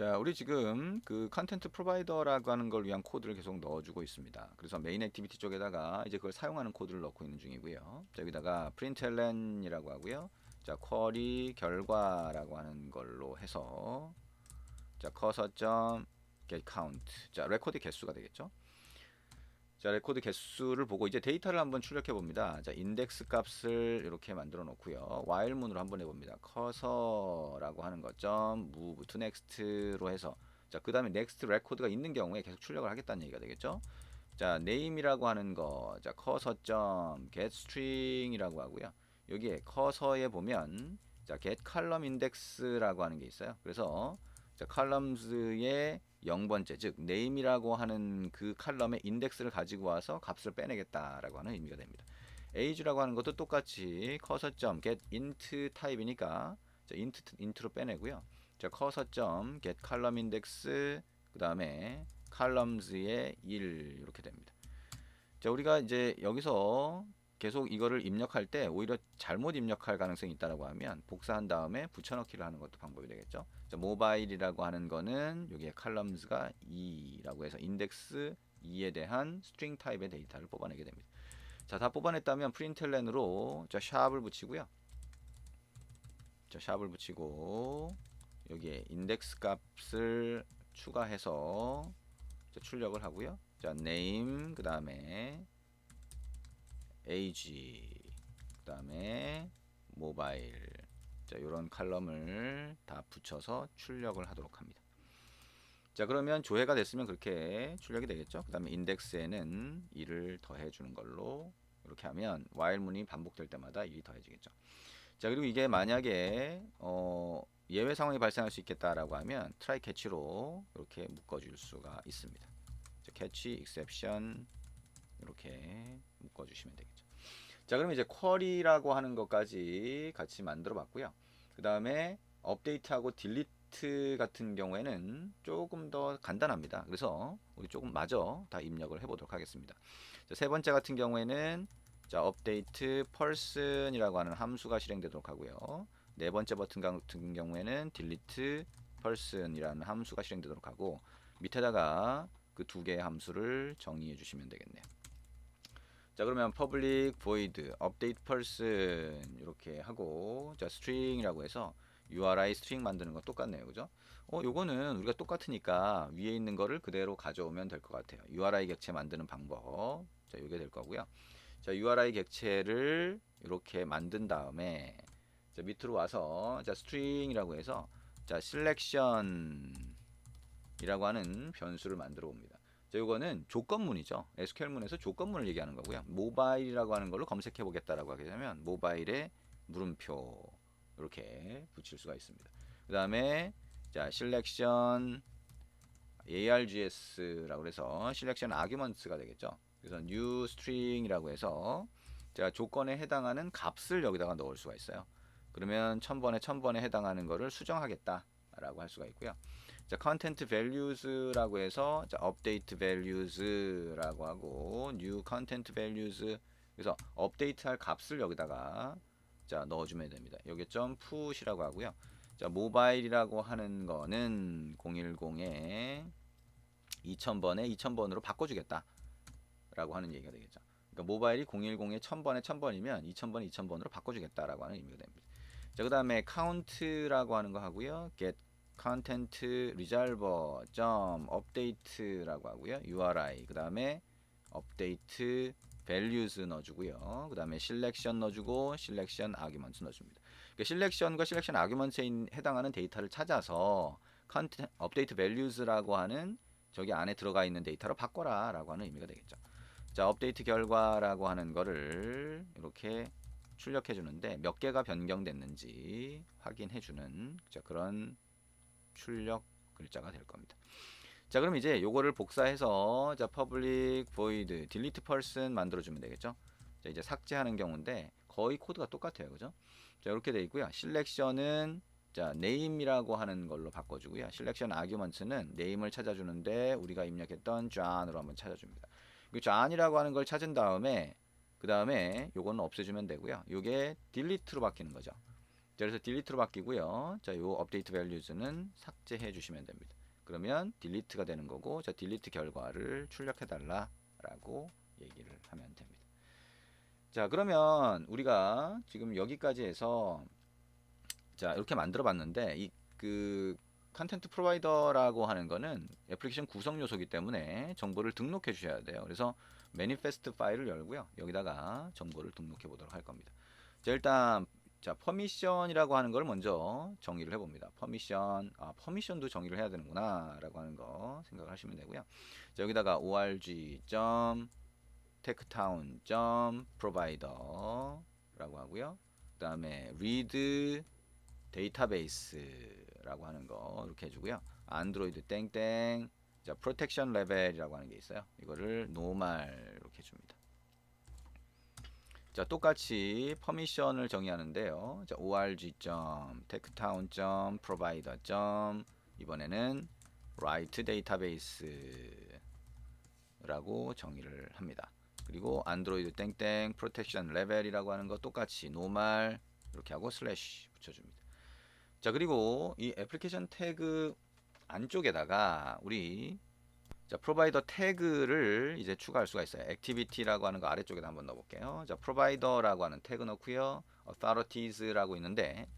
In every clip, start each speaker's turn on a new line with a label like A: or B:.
A: 자, 우리 지금 그 컨텐트 프로바이더라고 하는 걸 위한 코드를 계속 넣어주고 있습니다. 그래서 메인 액티비티 쪽에다가 이제 그걸 사용하는 코드를 넣고 있는 중이고요. 자, 여기다가 println이라고 하고요. 자, 쿼리 결과라고 하는 걸로 해서 자, cursor get count. 자, 레코드 개수가 되겠죠. 자, 레코드 개수를 보고 이제 데이터를 한번 출력해 봅니다. 자, 인덱스 값을 이렇게 만들어 놓고요. while 문으로 한번 해봅니다. cursor라고 하는 것 점 move to next로 해서 자, 그 다음에 next 레코드가 있는 경우에 계속 출력을 하겠다는 얘기가 되겠죠. 자, name이라고 하는 거, 자, cursor 점 get string이라고 하고요. 여기에 cursor에 보면 자, get column index라고 하는 게 있어요. 그래서 자, columns의 0번째 즉 name이라고 하는 그 칼럼의 인덱스를 가지고 와서 값을 빼내겠다라고 하는 의미가 됩니다. age라고 하는 것도 똑같이 cursor get int 타입이니까 자, int로 빼내고요. 자, cursor get column index 그 다음에 columns의 1 이렇게 됩니다. 자, 우리가 이제 여기서 계속 이거를 입력할 때 오히려 잘못 입력할 가능성이 있다라고 하면 복사한 다음에 붙여넣기를 하는 것도 방법이 되겠죠. 자, 모바일이라고 하는 거는 여기에 columns가 2라고 해서 인덱스 2에 대한 스트링 타입의 데이터를 뽑아내게 됩니다. 자, 다 뽑아냈다면 println으로 자, 샵을 붙이고요. 자, 샵을 붙이고 여기에 인덱스 값을 추가해서 자, 출력을 하고요. 자, name 그 다음에 age 그 다음에 모바일 자, 이런 칼럼을 다 붙여서 출력을 하도록 합니다. 자, 그러면 조회가 됐으면 그렇게 출력이 되겠죠. 그 다음에 인덱스에는 1을 더해 주는 걸로 이렇게 하면 while 문이 반복될 때마다 1이 더해지겠죠. 자, 그리고 이게 만약에 예외 상황이 발생할 수 있겠다라고 하면 try catch로 이렇게 묶어줄 수가 있습니다. 자, catch exception 이렇게 묶어주시면 되겠죠. 자, 그럼 이제 쿼리라고 하는 것까지 같이 만들어 봤고요. 그 다음에 업데이트하고 딜리트 같은 경우에는 조금 더 간단합니다. 그래서 우리 조금 마저 다 입력을 해보도록 하겠습니다. 자, 세 번째 같은 경우에는 자, 업데이트 person이라고 하는 함수가 실행되도록 하고요. 네 번째 버튼 같은 경우에는 딜리트 person이라는 함수가 실행되도록 하고 밑에다가 그 두 개의 함수를 정의해 주시면 되겠네요. 자, 그러면 public void update person 이렇게 하고 자, string이라고 해서 URI string 만드는 거 똑같네요. 그죠? 요거는 우리가 똑같으니까 위에 있는 거를 그대로 가져오면 될 것 같아요. URI 객체 만드는 방법. 자, 이게 될 거고요. 자, URI 객체를 이렇게 만든 다음에 자, 밑으로 와서 자, string이라고 해서 자, selection 이라고 하는 변수를 만들어 봅니다. 자, 이거는 조건문이죠. SQL문에서 조건문을 얘기하는 거고요. 모바일이라고 하는 걸로 검색해 보겠다라고 하게 되면 모바일에 물음표 이렇게 붙일 수가 있습니다. 그 다음에 자, selection args라고 해서 selection arguments가 되겠죠. 그래서 new string이라고 해서 제가 조건에 해당하는 값을 여기다가 넣을 수가 있어요. 그러면 1000번에 해당하는 거를 수정하겠다라고 할 수가 있고요. 자, content values라고 해서 자, update values라고 하고 new content values 그래서 업데이트할 값을 여기다가 자, 넣어주면 됩니다. 여기 점 put이라고 하고요. 자, 모바일이라고 하는 거는 010에 2000번에 2000번으로 바꿔주겠다 라고 하는 얘기가 되겠죠. 그러니까 모바일이 010에 1000번에 1000번이면 2000번에 2000번으로 바꿔주겠다라고 하는 의미가 됩니다. 자, 그 다음에 count라고 하는 거 하고요. get content resolver update라고 하고요. URI 그 다음에 update values 넣어주고요. 그 다음에 selection 넣어주고 selection arguments 넣어줍니다. 그러니까 selection과 selection arguments에 해당하는 데이터를 찾아서 content, update values라고 하는 저기 안에 들어가 있는 데이터로 바꿔라 라고 하는 의미가 되겠죠. 자, 업데이트 결과라고 하는 거를 이렇게 출력해 주는데 몇 개가 변경됐는지 확인해 주는 그런 출력 글자가 될 겁니다. 자, 그럼 이제 요거를 복사해서 자, public void delete person 만들어 주면 되겠죠. 자, 이제 삭제하는 경우인데 거의 코드가 똑같아요. 그죠? 자, 이렇게 되어 있고요. selection은 자, name이라고 하는 걸로 바꿔주고요. selection arguments는 name을 찾아주는데 우리가 입력했던 john으로 한번 찾아줍니다. 그 john이라고 하는 걸 찾은 다음에 그 다음에 요거는 없애주면 되고요. 요게 delete로 바뀌는 거죠. 그래서 딜리트로 바뀌고요. 자, 요 업데이트 밸류즈는 삭제해 주시면 됩니다. 그러면 딜리트가 되는 거고, 자, 딜리트 결과를 출력해 달라라고 얘기를 하면 됩니다. 자, 그러면 우리가 지금 여기까지 해서 자, 이렇게 만들어 봤는데 이 그 컨텐트 프로바이더라고 하는 거는 애플리케이션 구성 요소이기 때문에 정보를 등록해 주셔야 돼요. 그래서 매니페스트 파일을 열고요. 여기다가 정보를 등록해 보도록 할 겁니다. 자, 일단 자, 퍼미션이라고 하는 걸 먼저 정의를 해 봅니다. 퍼미션, 퍼미션도 정의를 해야 되는구나 라고 하는 거 생각을 하시면 되고요. 자, 여기다가 org.techtown.provider 라고 하고요. 그 다음에 read 데이터베이스라고 하는 거 이렇게 해주고요. 안드로이드 땡땡, 자, 프로텍션 레벨이라고 하는 게 있어요. 이거를 노말 이렇게 해줍니다. 자, 똑같이 퍼미션을 정의하는데요. 자, org.techtown.provider. 이번에는 write database라고 정의를 합니다. 그리고 안드로이드 땡땡 프로텍션 레벨이라고 하는 거 똑같이 노말 이렇게 하고 슬래시 붙여줍니다. 자, 그리고 이 애플리케이션 태그 안쪽에다가 우리 자, 프로바이더 태그를 이제 추가할 수가 있어요. 액티비티라고 하는 거 아래쪽에다 한번 넣어볼게요. 자, 프로바이더라고 하는 태그 넣고요. authorities라고 있는데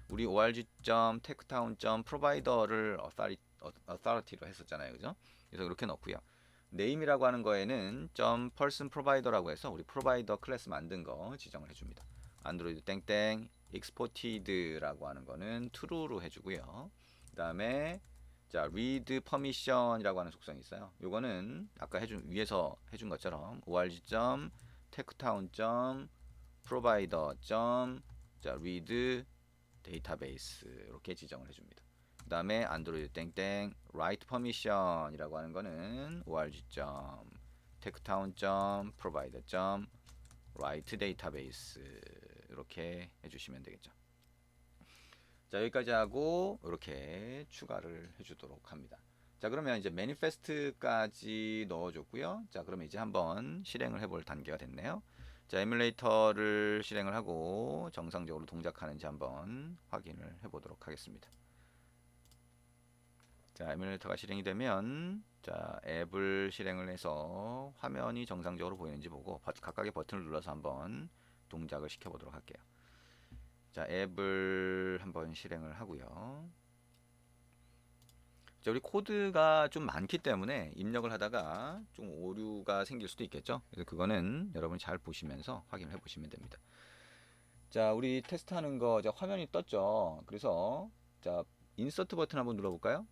A: 우리 org.techtown.provider를 authority로 했었잖아요, 그죠? 그래서 이렇게 넣고요. name이라고 하는 거에는 .person provider라고 해서 우리 프로바이더 클래스 만든 거 지정을 해줍니다. 안드로이드 땡땡 exported라고 하는 거는 true로 해주고요. 그 다음에 자, read permission이라고 하는 속성이 있어요. 요거는 아까 위에서 해준 것처럼 org.techtown.provider. 자, read database 이렇게 지정을 해줍니다. 그 다음에 안드로이드 땡땡 write permission이라고 하는 거는 org.techtown.provider. write database 이렇게 해주시면 되겠죠. 자, 여기까지 하고 이렇게 추가를 해주도록 합니다. 자, 그러면 이제 매니페스트까지 넣어줬고요. 자, 그러면 이제 한번 실행을 해볼 단계가 됐네요. 자, 에뮬레이터를 실행을 하고 정상적으로 동작하는지 한번 확인을 해보도록 하겠습니다. 자, 에뮬레이터가 실행이 되면 자, 앱을 실행을 해서 화면이 정상적으로 보이는지 보고 각각의 버튼을 눌러서 한번 동작을 시켜보도록 할게요. 자, 앱을 한번 실행을 하고요. 자, 우리 코드가 좀 많기 때문에 입력을 하다가 좀 오류가 생길 수도 있겠죠. 그래서 그거는 여러분 잘 보시면서 확인을 해 보시면 됩니다. 자, 우리 테스트하는 거 자, 화면이 떴죠. 그래서 자, 인서트 버튼 한번 눌러볼까요?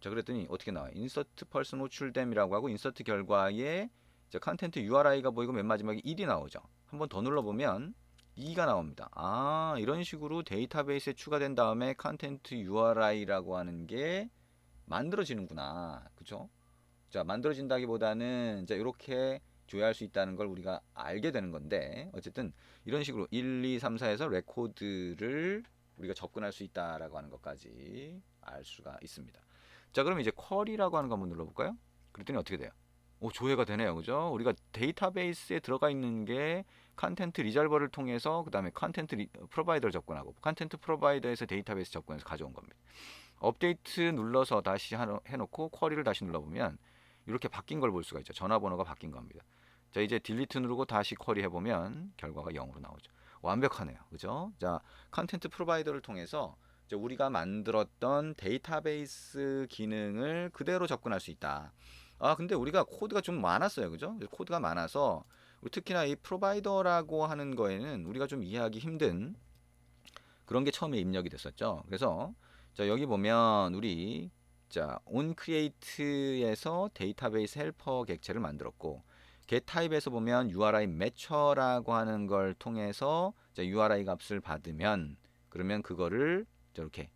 A: 자, 그랬더니 어떻게 나와요? 인서트 펄슨 호출됨이라고 하고 인서트 결과에 자, 컨텐트 URI가 보이고 맨 마지막에 1이 나오죠. 한번 더 눌러보면 2가 나옵니다. 이런 식으로 데이터베이스에 추가된 다음에 컨텐트 URI라고 하는 게 만들어지는구나. 그죠? 자, 만들어진다기보다는 자, 이렇게 조회할 수 있다는 걸 우리가 알게 되는 건데 어쨌든 이런 식으로 1, 2, 3, 4에서 레코드를 우리가 접근할 수 있다라고 하는 것까지 알 수가 있습니다. 자, 그럼 이제 쿼리라고 하는 거 한번 눌러볼까요? 그랬더니 어떻게 돼요? 오, 조회가 되네요. 그죠? 우리가 데이터베이스에 들어가 있는 게 컨텐트 리졸버를 통해서 그 다음에 컨텐트 프로바이더를 접근하고 컨텐트 프로바이더에서 데이터베이스 접근해서 가져온 겁니다. 업데이트 눌러서 다시 해놓고 쿼리를 다시 눌러보면 이렇게 바뀐 걸 볼 수가 있죠. 전화번호가 바뀐 겁니다. 자, 이제 딜리트 누르고 다시 쿼리 해보면 결과가 0으로 나오죠. 완벽하네요. 그죠? 자, 컨텐트 프로바이더를 통해서 우리가 만들었던 데이터베이스 기능을 그대로 접근할 수 있다. 근데 우리가 코드가 좀 많았어요. 그죠? 코드가 많아서 특히나 이 프로바이더라고 하는 거에는 우리가 좀 이해하기 힘든 그런 게 처음에 입력이 됐었죠. 그래서 자, 여기 보면 우리 자, onCreate에서 데이터베이스 헬퍼 객체를 만들었고 getType에서 보면 URI matcher라고 하는 걸 통해서 자, URI 값을 받으면 그러면 그거를 이렇게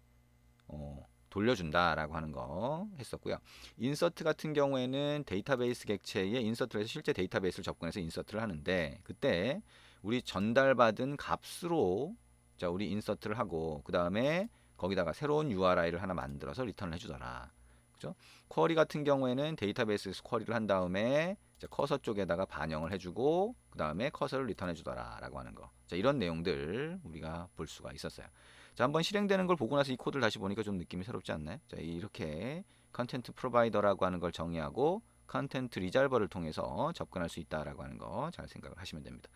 A: 돌려준다라고 하는 거 했었고요. 인서트 같은 경우에는 데이터베이스 객체에 인서트를 해서 실제 데이터베이스를 접근해서 인서트를 하는데 그때 우리 전달받은 값으로 자, 우리 인서트를 하고 그 다음에 거기다가 새로운 URI를 하나 만들어서 리턴을 해주더라. 그죠? 쿼리 같은 경우에는 데이터베이스에서 쿼리를 한 다음에 커서 쪽에다가 반영을 해주고 그 다음에 커서를 리턴해 주더라 라고 하는 거. 자, 이런 내용들 우리가 볼 수가 있었어요. 자, 한번 실행되는 걸 보고 나서 이 코드를 다시 보니까 좀 느낌이 새롭지 않나요? 자, 이렇게 컨텐트 프로바이더라고 하는 걸 정의하고 컨텐트 리졸버를 통해서 접근할 수 있다라고 하는 거 잘 생각을 하시면 됩니다.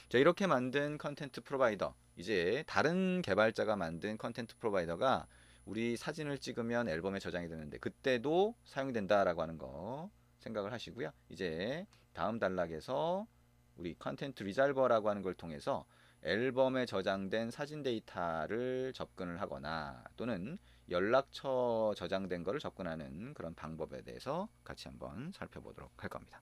A: 자, 이렇게 만든 컨텐트 프로바이더, 이제 다른 개발자가 만든 컨텐트 프로바이더가 우리 사진을 찍으면 앨범에 저장이 되는데 그때도 사용된다라고 하는 거 생각을 하시고요. 이제 다음 단락에서 우리 컨텐트 리졸버라고 하는 걸 통해서 앨범에 저장된 사진 데이터를 접근을 하거나 또는 연락처 저장된 거를 접근하는 그런 방법에 대해서 같이 한번 살펴보도록 할 겁니다.